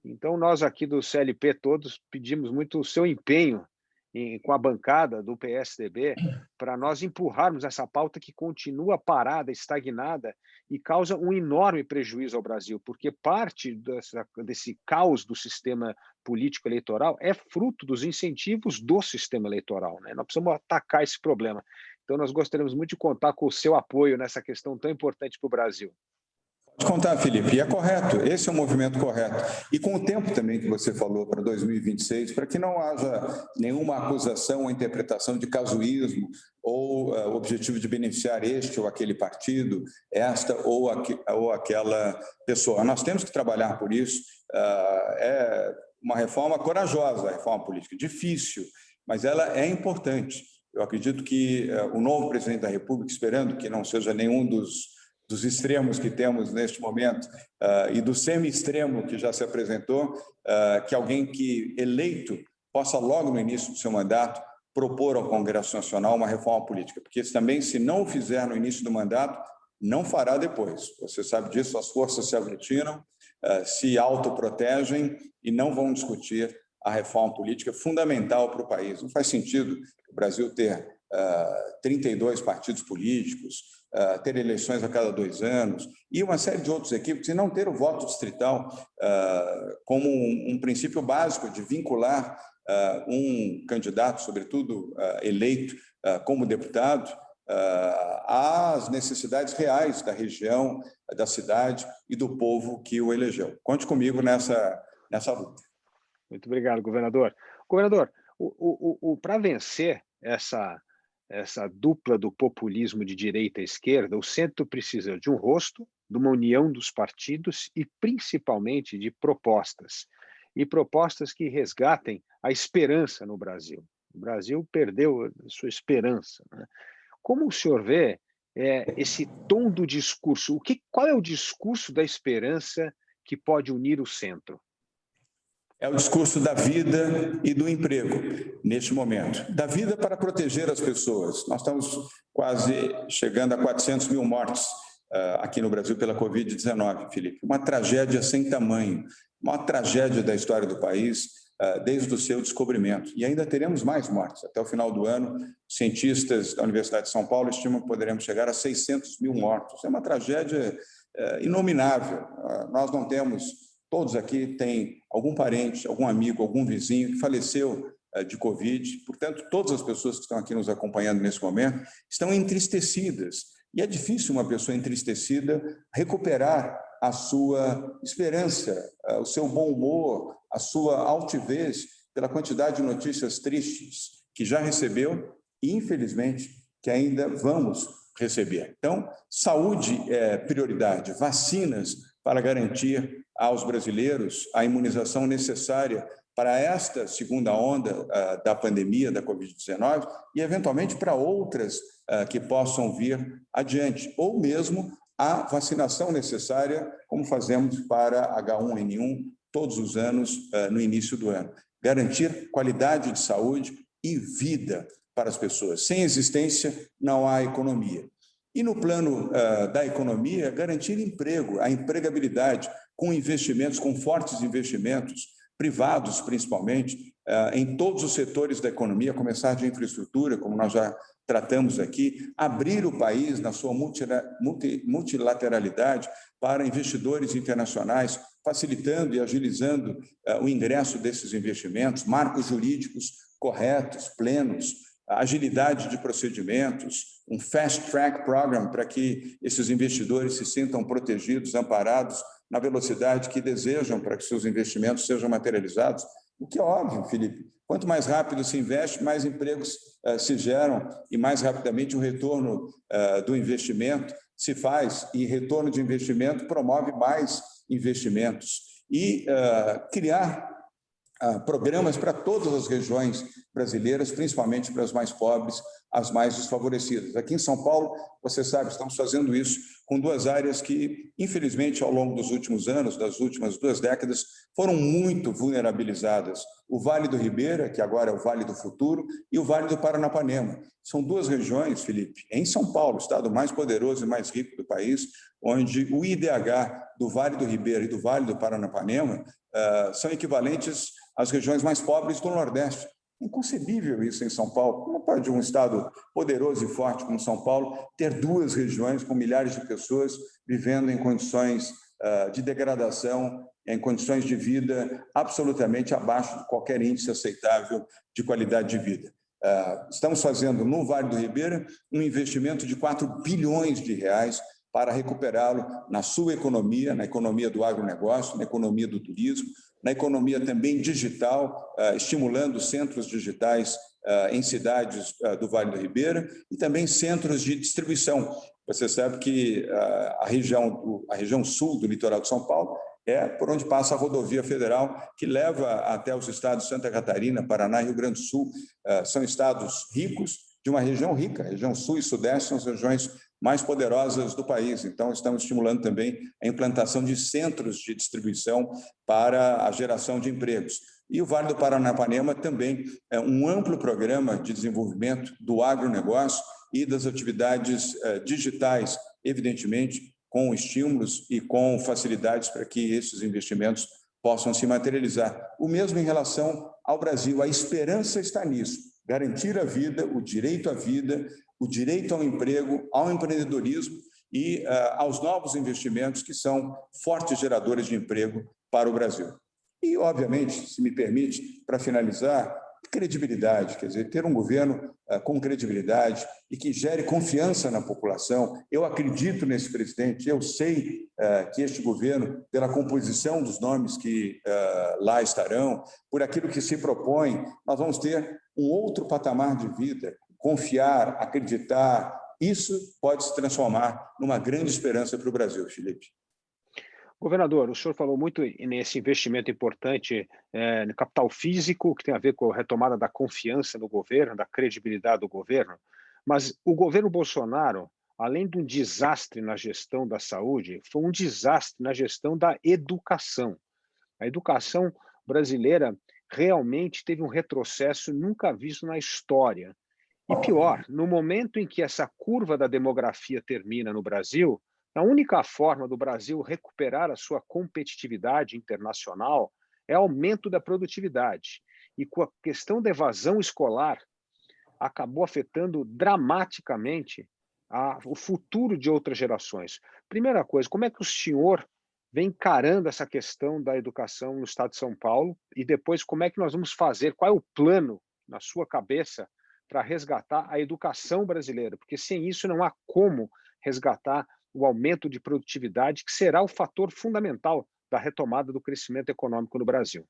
Então, nós aqui do CLP todos pedimos muito o seu empenho com a bancada do PSDB para nós empurrarmos essa pauta que continua parada, estagnada e causa um enorme prejuízo ao Brasil, porque parte desse caos do sistema político eleitoral é fruto dos incentivos do sistema eleitoral, né? Nós precisamos atacar esse problema. Então, nós gostaríamos muito de contar com o seu apoio nessa questão tão importante para o Brasil. Pode contar, Felipe, e é correto, esse é o movimento correto. E com o tempo também que você falou para 2026, para que não haja nenhuma acusação ou interpretação de casuísmo ou objetivo de beneficiar este ou aquele partido, esta ou aquela pessoa. Nós temos que trabalhar por isso. É uma reforma corajosa, a reforma política, difícil, mas ela é importante. Eu acredito que o novo presidente da República, esperando que não seja nenhum dos extremos que temos neste momento e do semi-extremo que já se apresentou, que alguém que eleito possa logo no início do seu mandato propor ao Congresso Nacional uma reforma política, porque também, se não o fizer no início do mandato, não fará depois. Você sabe disso, as forças se aglutinam, se autoprotegem e não vão discutir a reforma política fundamental para o país. Não faz sentido o Brasil ter 32 partidos políticos, ter eleições a cada 2 anos e uma série de outros equívocos, e não ter o voto distrital como um princípio básico de vincular um candidato, sobretudo eleito como deputado, às necessidades reais da região, da cidade e do povo que o elegeu. Conte comigo nessa luta. Muito obrigado, governador. Governador, para vencer essa dupla do populismo de direita e esquerda, o centro precisa de um rosto, de uma união dos partidos e, principalmente, de propostas. E propostas que resgatem a esperança no Brasil. O Brasil perdeu a sua esperança, né? Como o senhor vê esse tom do discurso? Qual é o discurso da esperança que pode unir o centro? É o discurso da vida e do emprego, neste momento. Da vida para proteger as pessoas. Nós estamos quase chegando a 400 mil mortes aqui no Brasil pela Covid-19, Felipe. Uma tragédia sem tamanho, uma tragédia da história do país desde o seu descobrimento. E ainda teremos mais mortes. Até o final do ano, cientistas da Universidade de São Paulo estimam que poderemos chegar a 600 mil mortos. É uma tragédia inominável. Nós não temos... Todos aqui têm algum parente, algum amigo, algum vizinho que faleceu de Covid. Portanto, todas as pessoas que estão aqui nos acompanhando nesse momento estão entristecidas. E é difícil uma pessoa entristecida recuperar a sua esperança, o seu bom humor, a sua altivez pela quantidade de notícias tristes que já recebeu e, infelizmente, que ainda vamos receber. Então, saúde é prioridade, vacinas para garantir aos brasileiros a imunização necessária para esta segunda onda da pandemia da Covid-19 e, eventualmente, para outras que possam vir adiante, ou mesmo a vacinação necessária, como fazemos para H1N1 todos os anos no início do ano. Garantir qualidade de saúde e vida para as pessoas. Sem existência, não há economia. E no plano da economia, garantir emprego, a empregabilidade, com investimentos, com fortes investimentos, privados principalmente, em todos os setores da economia, a começar de infraestrutura, como nós já tratamos aqui, abrir o país na sua multilateralidade para investidores internacionais, facilitando e agilizando o ingresso desses investimentos, marcos jurídicos corretos, plenos, agilidade de procedimentos, um fast track program para que esses investidores se sintam protegidos, amparados na velocidade que desejam para que seus investimentos sejam materializados. O que é óbvio, Felipe, quanto mais rápido se investe, mais empregos se geram e mais rapidamente o retorno do investimento se faz, e retorno de investimento promove mais investimentos. E criar programas para todas as regiões brasileiras, principalmente para as mais pobres, as mais desfavorecidas. Aqui em São Paulo, você sabe, estamos fazendo isso com 2 áreas que, infelizmente, ao longo dos últimos anos, das últimas 2 décadas, foram muito vulnerabilizadas. O Vale do Ribeira, que agora é o Vale do Futuro, e o Vale do Paranapanema. São 2 regiões, Felipe, em São Paulo, o estado mais poderoso e mais rico do país, onde o IDH do Vale do Ribeira e do Vale do Paranapanema são equivalentes às regiões mais pobres do Nordeste. Inconcebível isso em São Paulo. Como pode um estado poderoso e forte como São Paulo ter 2 regiões com milhares de pessoas vivendo em condições de degradação, em condições de vida absolutamente abaixo de qualquer índice aceitável de qualidade de vida? Estamos fazendo no Vale do Ribeira um investimento de 4 bilhões de reais para recuperá-lo na sua economia, na economia do agronegócio, na economia do turismo, na economia também digital, estimulando centros digitais em cidades do Vale do Ribeira e também centros de distribuição. Você sabe que a região sul do litoral de São Paulo é por onde passa a rodovia federal que leva até os estados de Santa Catarina, Paraná e Rio Grande do Sul. São estados ricos de uma região rica. A região sul e sudeste são as regiões mais poderosas do país. Então, estamos estimulando também a implantação de centros de distribuição para a geração de empregos. E o Vale do Paranapanema também é um amplo programa de desenvolvimento do agronegócio, e das atividades digitais, evidentemente, com estímulos e com facilidades para que esses investimentos possam se materializar. O mesmo em relação ao Brasil. A esperança está nisso, garantir a vida, o direito à vida, o direito ao emprego, ao empreendedorismo e aos novos investimentos que são fortes geradores de emprego para o Brasil. E, obviamente, se me permite, para finalizar, credibilidade, quer dizer, ter um governo com credibilidade e que gere confiança na população. Eu acredito nesse presidente, eu sei que este governo, pela composição dos nomes que lá estarão, por aquilo que se propõe, nós vamos ter um outro patamar de vida, confiar, acreditar, isso pode se transformar numa grande esperança para o Brasil, Felipe. Governador, o senhor falou muito nesse investimento importante no capital físico, que tem a ver com a retomada da confiança no governo, da credibilidade do governo, mas o governo Bolsonaro, além de um desastre na gestão da saúde, foi um desastre na gestão da educação. A educação brasileira realmente teve um retrocesso nunca visto na história. E pior, no momento em que essa curva da demografia termina no Brasil, a única forma do Brasil recuperar a sua competitividade internacional é aumento da produtividade. E com a questão da evasão escolar, acabou afetando dramaticamente o futuro de outras gerações. Primeira coisa, como é que o senhor vem encarando essa questão da educação no estado de São Paulo? E depois, como é que nós vamos fazer? Qual é o plano na sua cabeça para resgatar a educação brasileira? Porque sem isso não há como resgatar o aumento de produtividade, que será o fator fundamental da retomada do crescimento econômico no Brasil.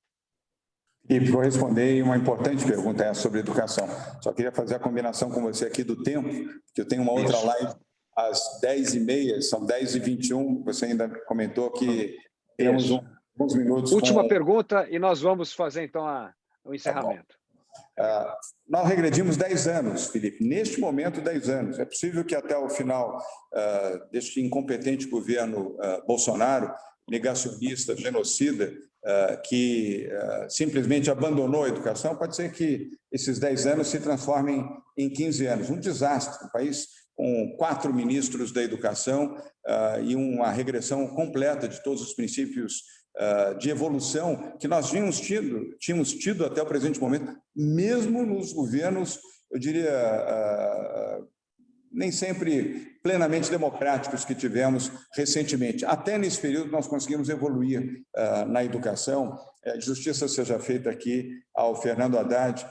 E vou responder uma importante pergunta sobre educação. Só queria fazer a combinação com você aqui do tempo, que eu tenho uma outra live às 10h30, são 10h21, você ainda comentou que temos uns minutos. Última pergunta e nós vamos fazer então o encerramento. Nós regredimos 10 anos, Felipe. Neste momento, 10 anos. É possível que até o final deste incompetente governo Bolsonaro, negacionista, genocida, que simplesmente abandonou a educação, pode ser que esses 10 anos se transformem em 15 anos. Um desastre. Um país com 4 ministros da educação e uma regressão completa de todos os princípios de evolução que nós tínhamos tido até o presente momento, mesmo nos governos, eu diria, nem sempre plenamente democráticos que tivemos recentemente. Até nesse período nós conseguimos evoluir na educação. Justiça seja feita aqui ao Fernando Haddad,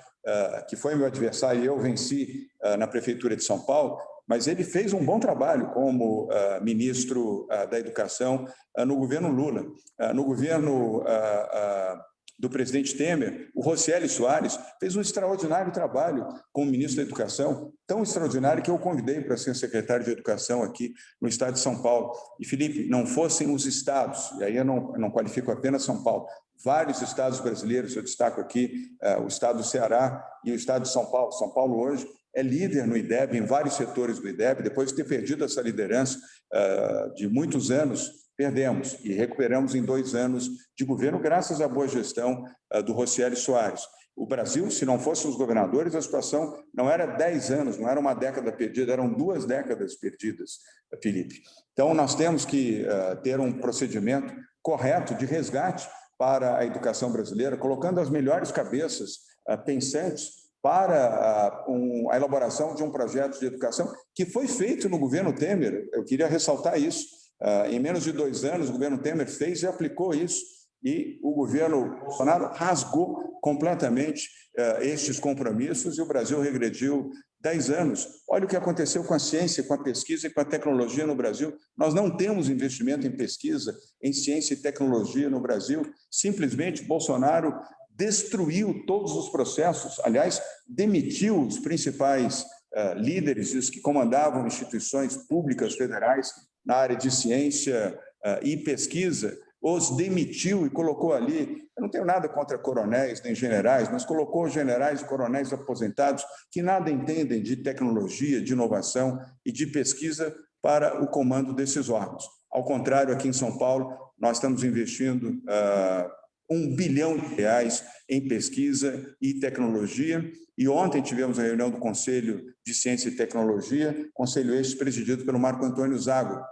que foi meu adversário e eu venci na Prefeitura de São Paulo, mas ele fez um bom trabalho como ministro da Educação no governo Lula. No governo do presidente Temer, o Rocieli Soares fez um extraordinário trabalho como ministro da Educação, tão extraordinário que eu o convidei para ser secretário de Educação aqui no estado de São Paulo. E, Felipe, não fossem os estados, e aí eu não qualifico apenas São Paulo, vários estados brasileiros, eu destaco aqui o estado do Ceará e o estado de São Paulo. São Paulo hoje é líder no IDEB, em vários setores do IDEB. Depois de ter perdido essa liderança de muitos anos, perdemos e recuperamos em 2 anos de governo, graças à boa gestão do Rocieli Soares. O Brasil, se não fossem os governadores, a situação não era 10 anos, não era uma década perdida, eram 2 décadas perdidas, Felipe. Então, nós temos que ter um procedimento correto de resgate para a educação brasileira, colocando as melhores cabeças pensantes para a elaboração de um projeto de educação que foi feito no governo Temer. Eu queria ressaltar isso. Em menos de 2 anos, o governo Temer fez e aplicou isso, e o governo Bolsonaro rasgou completamente estes compromissos e o Brasil regrediu 10 anos. Olha o que aconteceu com a ciência, com a pesquisa e com a tecnologia no Brasil. Nós não temos investimento em pesquisa, em ciência e tecnologia no Brasil. Simplesmente Bolsonaro destruiu todos os processos, aliás, demitiu os principais líderes, os que comandavam instituições públicas federais na área de ciência e pesquisa, os demitiu e colocou ali, eu não tenho nada contra coronéis nem generais, mas colocou generais e coronéis aposentados que nada entendem de tecnologia, de inovação e de pesquisa para o comando desses órgãos. Ao contrário, aqui em São Paulo, nós estamos investindo R$1 bilhão em pesquisa e tecnologia, e ontem tivemos a reunião do Conselho de Ciência e Tecnologia, conselho este presidido pelo Marco Antônio Zago,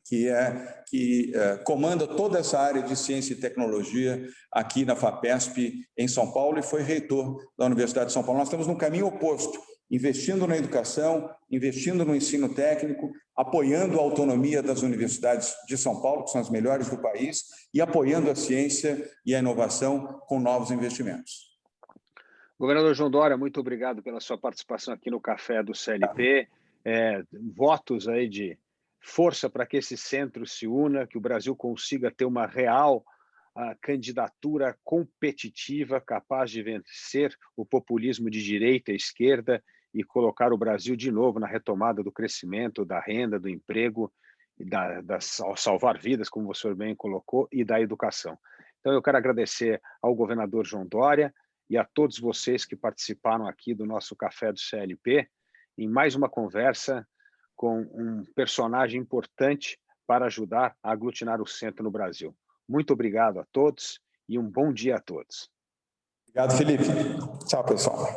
que comanda toda essa área de ciência e tecnologia aqui na FAPESP, em São Paulo, e foi reitor da Universidade de São Paulo. Nós estamos no caminho oposto, investindo na educação, investindo no ensino técnico, apoiando a autonomia das universidades de São Paulo, que são as melhores do país, e apoiando a ciência e a inovação com novos investimentos. Governador João Dória, muito obrigado pela sua participação aqui no Café do CLP. Votos aí de força para que esse centro se una, que o Brasil consiga ter uma real candidatura competitiva, capaz de vencer o populismo de direita e esquerda e colocar o Brasil de novo na retomada do crescimento, da renda, do emprego, e salvar vidas, como o senhor bem colocou, e da educação. Então, eu quero agradecer ao governador João Dória e a todos vocês que participaram aqui do nosso Café do CLP, em mais uma conversa com um personagem importante para ajudar a aglutinar o centro no Brasil. Muito obrigado a todos e um bom dia a todos. Obrigado, Felipe. Tchau, pessoal.